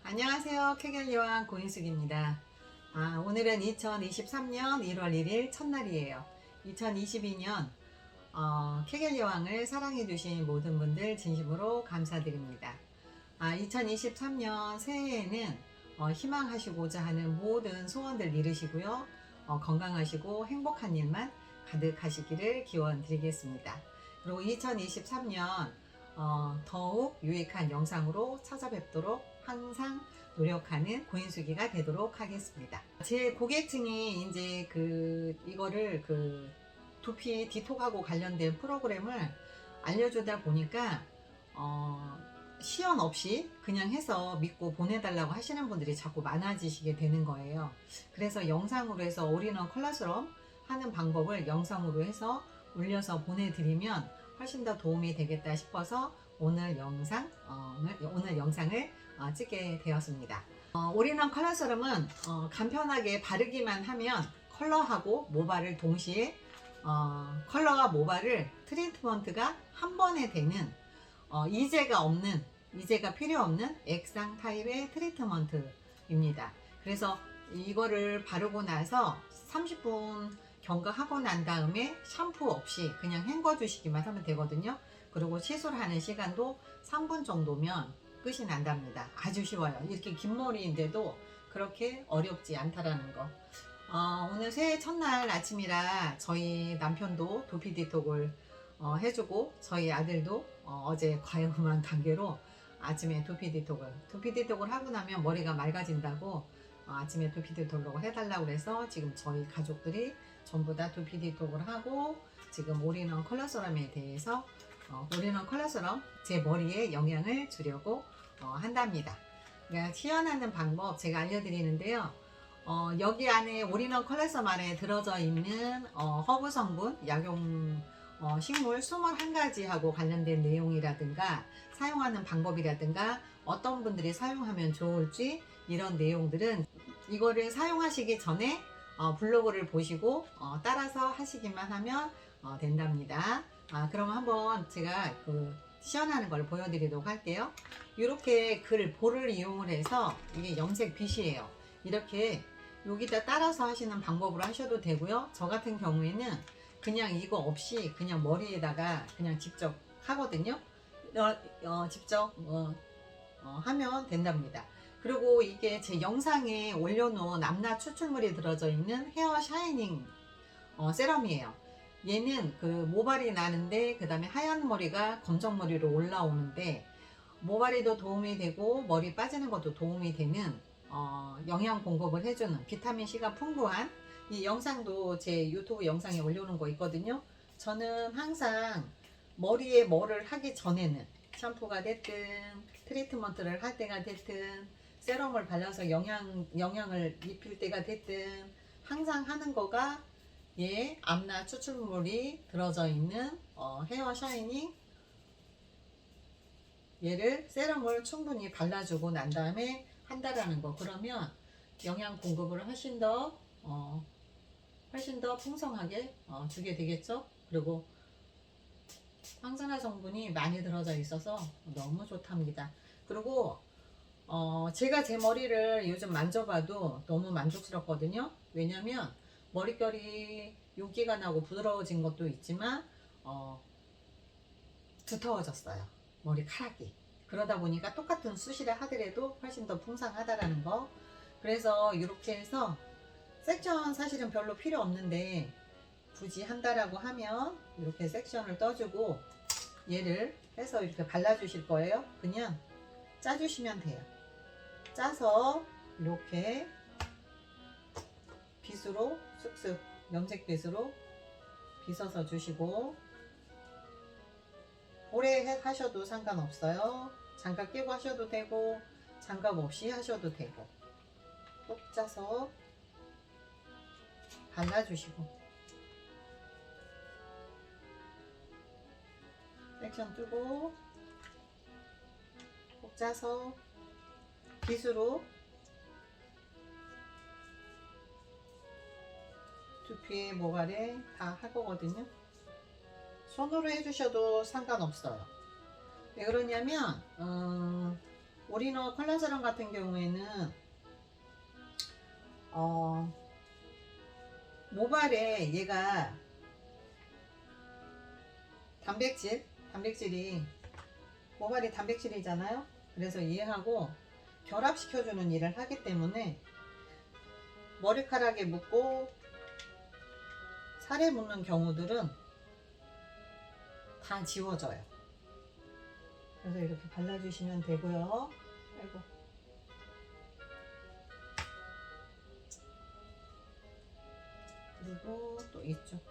안녕하세요. 쾌결여왕 고인숙입니다. 오늘은 2023년 1월 1일 첫날이에요. 2022년 쾌결여왕을 사랑해주신 모든 분들 진심으로 감사드립니다. 2023년 새해에는 희망하시고자 하는 모든 소원들 이루시고요. 건강하시고 행복한 일만 가득하시기를 기원 드리겠습니다. 그리고 2023년 더욱 유익한 영상으로 찾아뵙도록 항상 노력하는 고인숙이가 되도록 하겠습니다. 제 고객층이 이제 이거를 두피 디톡하고 관련된 프로그램을 알려주다 보니까 시연 없이 그냥 해서 믿고 보내달라고 하시는 분들이 자꾸 많아지시게 되는 거예요. 그래서 영상으로 해서 올인원 컬러스럼 하는 방법을 영상으로 해서 올려서 보내드리면 훨씬 더 도움이 되겠다 싶어서 오늘 영상을 찍게 되었습니다. 올인원 컬러스럼은 간편하게 바르기만 하면 컬러하고 모발을 동시에 컬러와 모발을 트리트먼트가 한 번에 되는 이제가 필요 없는 액상 타입의 트리트먼트입니다. 그래서 이거를 바르고 나서 30분 경과하고 난 다음에 샴푸 없이 그냥 헹궈 주시기만 하면 되거든요. 그리고 시술하는 시간도 3분 정도면 끝이 난답니다. 아주 쉬워요. 이렇게 긴 머리인데도 그렇게 어렵지 않다라는 거. 오늘 새해 첫날 아침이라 저희 남편도 두피 디톡을 해주고 저희 아들도 어제 과요음한 관계로 아침에 두피 디톡을 하고 나면 머리가 맑아진다고 아침에 두피 디톡을 해달라고 해서 지금 저희 가족들이 전부 다 두피 디톡을 하고 지금 올인원 컬러서럼에 대해서 올인원 컬러서럼 제 머리에 영향을 주려고 한답니다. 그러니까 시연하는 방법 제가 알려드리는데요. 여기 안에 올인원 컬러서럼 안에 들어져 있는 허브 성분, 약용 식물 21가지하고 관련된 내용이라든가 사용하는 방법이라든가 어떤 분들이 사용하면 좋을지 이런 내용들은 이거를 사용하시기 전에 블로그를 보시고 따라서 하시기만 하면 된답니다. 그럼 한번 제가 시연하는 걸 보여드리도록 할게요. 이렇게 볼을 이용을 해서 이게 염색 빗이에요. 이렇게 여기다 따라서 하시는 방법으로 하셔도 되고요. 저 같은 경우에는 그냥 이거 없이 그냥 머리에다가 그냥 직접 하거든요. 직접 하면 된답니다. 그리고 이게 제 영상에 올려놓은 암라 추출물이 들어져 있는 헤어 샤이닝 세럼이에요. 얘는 모발이 나는데 그 다음에 하얀 머리가 검정 머리로 올라오는데 모발에도 도움이 되고 머리 빠지는 것도 도움이 되는 영양 공급을 해주는 비타민C가 풍부한 이 영상도 제 유튜브 영상에 올려놓은 거 있거든요. 저는 항상 머리에 뭐를 하기 전에는 샴푸가 됐든 트리트먼트를 할 때가 됐든 세럼을 발라서 영양을 입힐 때가 됐든 항상 하는 거가 암라 추출물이 들어져 있는 헤어 샤이닝 얘를 세럼을 충분히 발라주고 난 다음에 한다라는 거. 그러면 영양 공급을 훨씬 더 풍성하게 주게 되겠죠. 그리고 항산화 성분이 많이 들어져 있어서 너무 좋답니다. 그리고 제가 제 머리를 요즘 만져봐도 너무 만족스럽거든요. 왜냐면 머릿결이 윤기가 나고 부드러워진 것도 있지만 두터워졌어요. 머리카락이. 그러다 보니까 똑같은 숱이라 하더라도 훨씬 더 풍성하다라는 거. 그래서 이렇게 해서 섹션 사실은 별로 필요 없는데 굳이 한다라고 하면 이렇게 섹션을 떠주고 얘를 해서 이렇게 발라주실 거예요. 그냥 짜주시면 돼요. 짜서 이렇게 빗으로 쓱쓱 염색 빗으로 빗어서 주시고 오래 하셔도 상관없어요. 장갑 끼고 하셔도 되고 장갑 없이 하셔도 되고 꼭 짜서 발라주시고 섹션 뜨고 꼭 짜서 빗으로 두피에 모발에 다 할 거거든요. 손으로 해주셔도 상관없어요. 왜 그러냐면 올인원 콜라세럼 같은 경우에는 모발에 얘가 단백질이 모발이 단백질이잖아요. 그래서 얘하고 결합시켜주는 일을 하기 때문에 머리카락에 묻고 살에 묻는 경우들은 다 지워져요. 그래서 이렇게 발라주시면 되고요. 아이고. 그리고 또 이쪽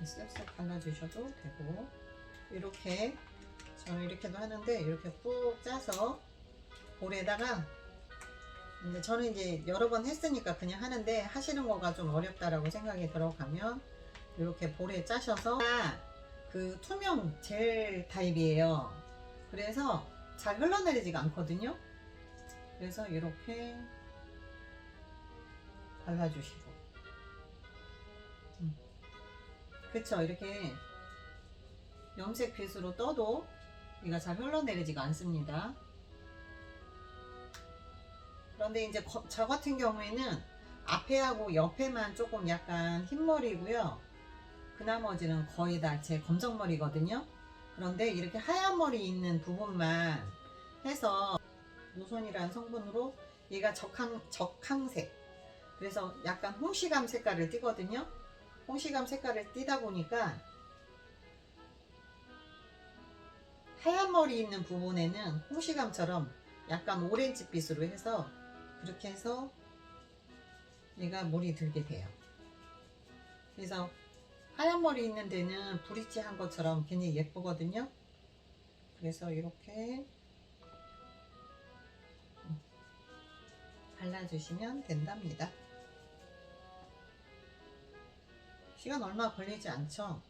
쓱쓱 발라주셔도 되고, 이렇게 저는 이렇게도 하는데 이렇게 꾹 짜서 볼에다가, 이제 저는 이제 여러 번 했으니까 그냥 하는데 하시는 거가 좀 어렵다라고 생각이 들어가면 이렇게 볼에 짜셔서, 그 투명 젤 타입이에요. 그래서 잘 흘러내리지가 않거든요. 그래서 이렇게 발라주시고, 그쵸, 이렇게 염색 빗으로 떠도 얘가 잘 흘러내리지가 않습니다. 그런데 이제 저 같은 경우에는 앞에하고 옆에만 조금 약간 흰머리고요. 그 나머지는 거의 다 제 검정머리거든요. 그런데 이렇게 하얀 머리 있는 부분만 해서 노손이라는 성분으로 얘가 적항색, 그래서 약간 홍시감 색깔을 띠거든요. 홍시감 색깔을 띠다 보니까 하얀 머리 있는 부분에는 홍시감처럼 약간 오렌지빛으로 해서 그렇게 해서 얘가 물이 들게 돼요. 그래서 하얀 머리 있는 데는 브릿지한 것처럼 굉장히 예쁘거든요. 그래서 이렇게 발라주시면 된답니다. 시간 얼마 걸리지 않죠.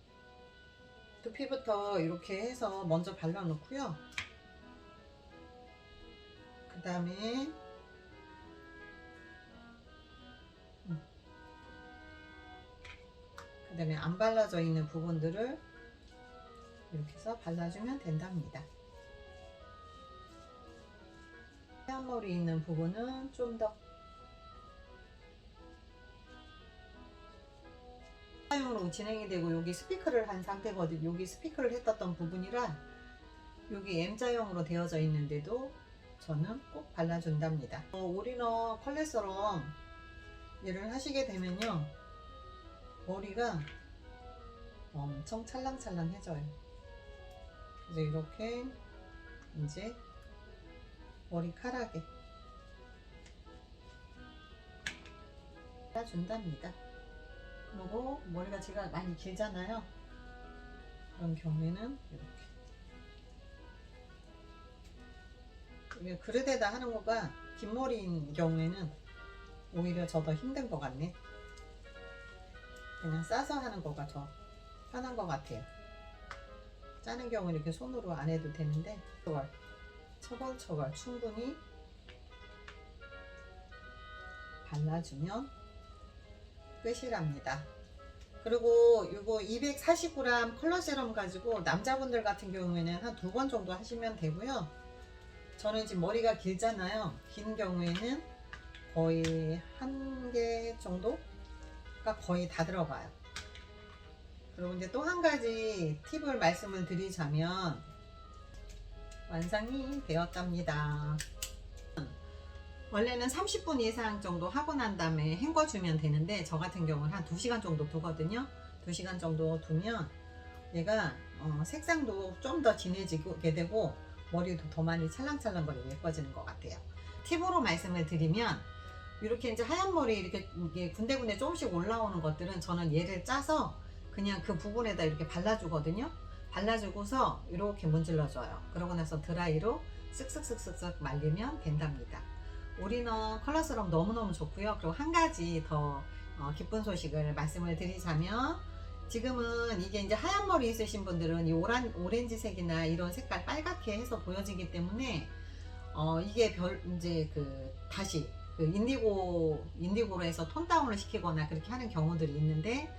두피부터 이렇게 해서 먼저 발라 놓고요. 그 다음에 안 발라져 있는 부분들을 이렇게 해서 발라주면 된답니다. 하얀 머리 있는 부분은 좀 더 사용으로 진행이 되고, 여기 스피크를 한 상태거든요. 여기 스피크를 했었던 부분이라 여기 M자형으로 되어져 있는데도 저는 꼭 발라준답니다. 올인원 컬레세럼 얘를 하시게 되면요, 머리가 엄청 찰랑찰랑해져요. 그래서 이렇게 이제 머리카락에 발라준답니다. 그리고 머리가 제가 많이 길잖아요. 그런 경우에는 이렇게 그릇에다 하는 거가 긴 머리인 경우에는 오히려 저 더 힘든 것 같네. 그냥 싸서 하는 거가 더 편한 것 같아요. 짜는 경우는 이렇게 손으로 안 해도 되는데 처벌 충분히 발라주면 끝이랍니다. 그리고 이거 240g 컬러세럼 가지고 남자분들 같은 경우에는 한 2번 정도 하시면 되고요. 저는 지금 머리가 길잖아요. 긴 경우에는 거의 1개 정도가 거의 다 들어가요. 그리고 이제 또 한 가지 팁을 말씀을 드리자면, 완성이 되었답니다. 원래는 30분 이상 정도 하고 난 다음에 헹궈주면 되는데, 저 같은 경우는 한 2시간 정도 두거든요. 2시간 정도 두면 얘가 색상도 좀 더 진해지게 되고 머리도 더 많이 찰랑찰랑거리고 예뻐지는 것 같아요. 팁으로 말씀을 드리면, 이렇게 이제 하얀 머리 이렇게 군데군데 조금씩 올라오는 것들은 저는 얘를 짜서 그냥 그 부분에다 이렇게 발라주거든요. 발라주고서 이렇게 문질러줘요. 그러고 나서 드라이로 쓱쓱쓱쓱 말리면 된답니다. 올인원 컬러세럼 너무너무 좋고요. 그리고 한 가지 더 기쁜 소식을 말씀을 드리자면, 지금은 이게 이제 하얀 머리 있으신 분들은 이 오렌지색이나 이런 색깔 빨갛게 해서 보여지기 때문에 이게 이제 다시 그 인디고로 해서 톤 다운을 시키거나 그렇게 하는 경우들이 있는데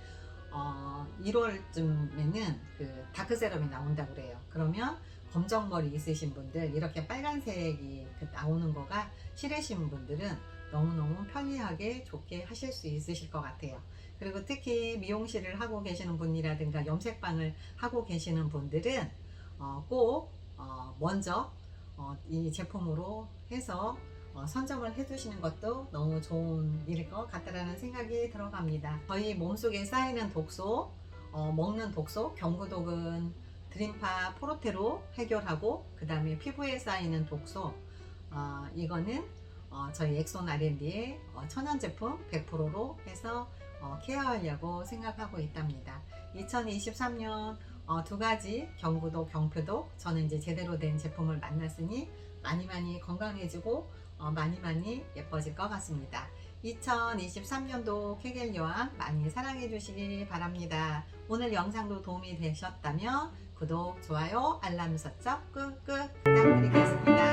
1월쯤에는 그 다크 세럼이 나온다고 그래요. 그러면 검정머리 있으신 분들 이렇게 빨간색이 나오는 거가 싫으신 분들은 너무너무 편리하게 좋게 하실 수 있으실 것 같아요. 그리고 특히 미용실을 하고 계시는 분이라든가 염색방을 하고 계시는 분들은 꼭 먼저 이 제품으로 해서 선점을 해두시는 것도 너무 좋은 일일 것 같다라는 생각이 들어갑니다. 저희 몸속에 쌓이는 독소, 먹는 독소, 경구독은 드림파 포르테로 해결하고, 그 다음에 피부에 쌓이는 독소, 이거는 저희 엑손 R&D의 천연 제품 100%로 해서 케어하려고 생각하고 있답니다. 2023년 두 가지 경구독, 경표독, 저는 이제 제대로 된 제품을 만났으니 많이 건강해지고 많이 예뻐질 것 같습니다. 2023년도 케겔 여왕 많이 사랑해 주시기 바랍니다. 오늘 영상도 도움이 되셨다면 구독, 좋아요, 알람 설정 꾹꾹 부탁드리겠습니다.